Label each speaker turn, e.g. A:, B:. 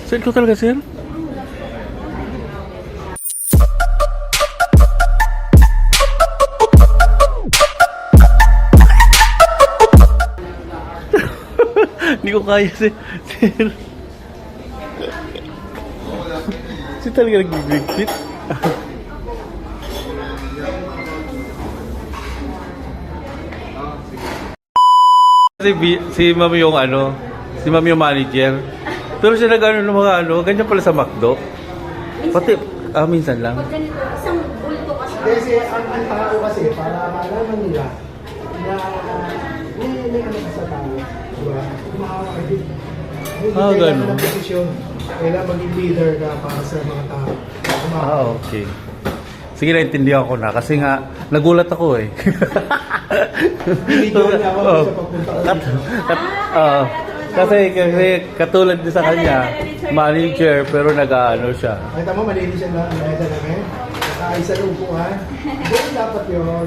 A: Sir, ikaw talaga, sir? Hindi ko kaya, sir. Sir. Sir talaga nag-bigfit. Si Mami yung si Mami yung manager. Pero siya nag-ano ng mga ganyan pala sa McDo. Pati, minsan lang.
B: Pag ganito, isang bulto kasi.
C: Kasi ang tao kasi, para malaman nila na may ano ka sa tao. Diba? Hindi
A: ganun.
C: ng posisyon. Kailangan maging leader ka para sa mga tao.
A: Okay. Sige, naintindihan ko na. Kasi nga, nagulat ako eh.
C: Binigyan niya ako sa pagpunta ko.
A: Kasi katulad din sa kanya, manager, pero nag-ano siya.
C: Ay, tama, malinis siya na mesa namin. Nakaisa ng upuan. Doon dapat yun.